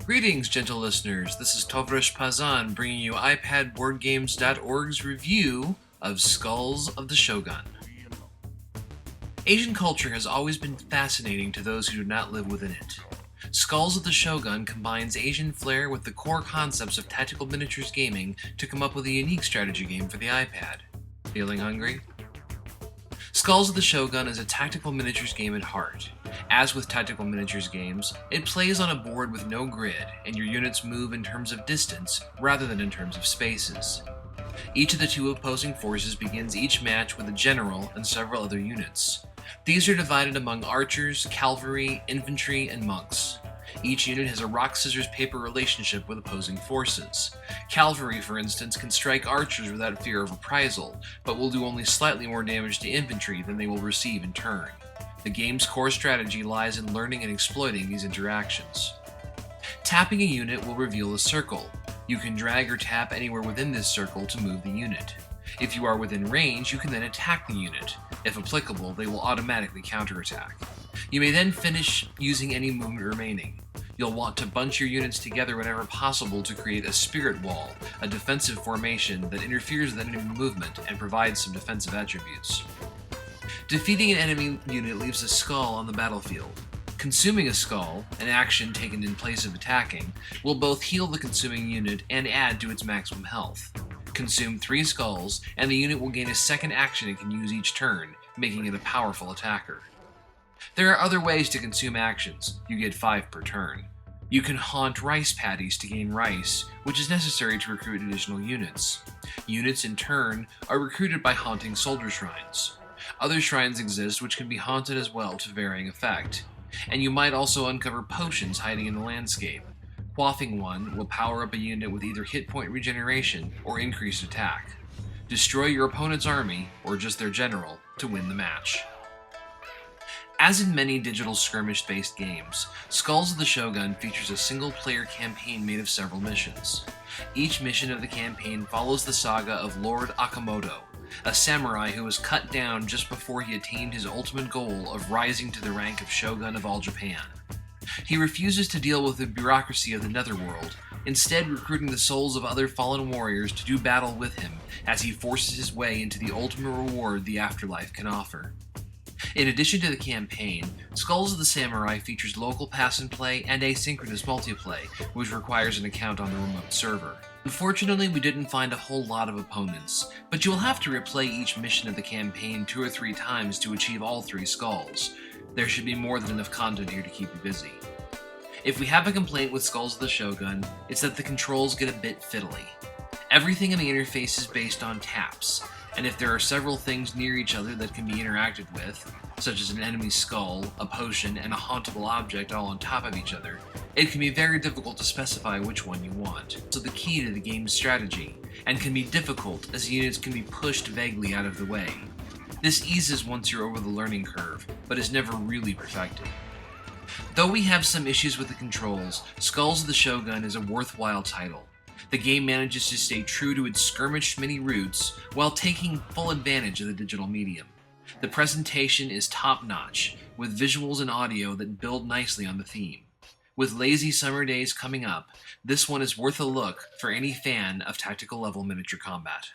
Greetings, gentle listeners. This is Tovresh Pazan bringing you iPadWordGames.org's review of Skulls of the Shogun. Asian culture has always been fascinating to those who do not live within it. Skulls of the Shogun combines Asian flair with the core concepts of tactical miniatures gaming to come up with a unique strategy game for the iPad. Feeling hungry? Skulls of the Shogun is a tactical miniatures game at heart. As with tactical miniatures games, it plays on a board with no grid, and your units move in terms of distance rather than in terms of spaces. Each of the two opposing forces begins each match with a general and several other units. These are divided among archers, cavalry, infantry, and monks. Each unit has a rock-scissors-paper relationship with opposing forces. Cavalry, for instance, can strike archers without fear of reprisal, but will do only slightly more damage to infantry than they will receive in turn. The game's core strategy lies in learning and exploiting these interactions. Tapping a unit will reveal a circle. You can drag or tap anywhere within this circle to move the unit. If you are within range, you can then attack the unit. If applicable, they will automatically counterattack. You may then finish using any movement remaining. You'll want to bunch your units together whenever possible to create a spirit wall, a defensive formation that interferes with enemy movement and provides some defensive attributes. Defeating an enemy unit leaves a skull on the battlefield. Consuming a skull, an action taken in place of attacking, will both heal the consuming unit and add to its maximum health. Consume 3 skulls, and the unit will gain a second action it can use each turn, making it a powerful attacker. There are other ways to consume actions. You get 5 per turn. You can haunt rice paddies to gain rice, which is necessary to recruit additional units. Units, in turn, are recruited by haunting soldier shrines. Other shrines exist which can be haunted as well to varying effect. And you might also uncover potions hiding in the landscape. Quaffing one will power up a unit with either hit point regeneration or increased attack. Destroy your opponent's army, or just their general, to win the match. As in many digital skirmish-based games, Skulls of the Shogun features a single-player campaign made of several missions. Each mission of the campaign follows the saga of Lord Akamoto, a samurai who was cut down just before he attained his ultimate goal of rising to the rank of Shogun of all Japan. He refuses to deal with the bureaucracy of the Netherworld, instead recruiting the souls of other fallen warriors to do battle with him as he forces his way into the ultimate reward the afterlife can offer. In addition to the campaign, Skulls of the Samurai features local pass and play and asynchronous multiplay, which requires an account on the remote server. Unfortunately, we didn't find a whole lot of opponents, but you will have to replay each mission of the campaign 2 or 3 times to achieve all 3 skulls. There should be more than enough content here to keep you busy. If we have a complaint with Skulls of the Shogun, it's that the controls get a bit fiddly. Everything in the interface is based on taps, and if there are several things near each other that can be interacted with, such as an enemy's skull, a potion, and a hauntable object all on top of each other, it can be very difficult to specify which one you want. So the key to the game's strategy, and can be difficult as units can be pushed vaguely out of the way. This eases once you're over the learning curve, but is never really perfected. Though we have some issues with the controls, Skulls of the Shogun is a worthwhile title. The game manages to stay true to its skirmish mini roots while taking full advantage of the digital medium. The presentation is top-notch, with visuals and audio that build nicely on the theme. With lazy summer days coming up, this one is worth a look for any fan of tactical level miniature combat.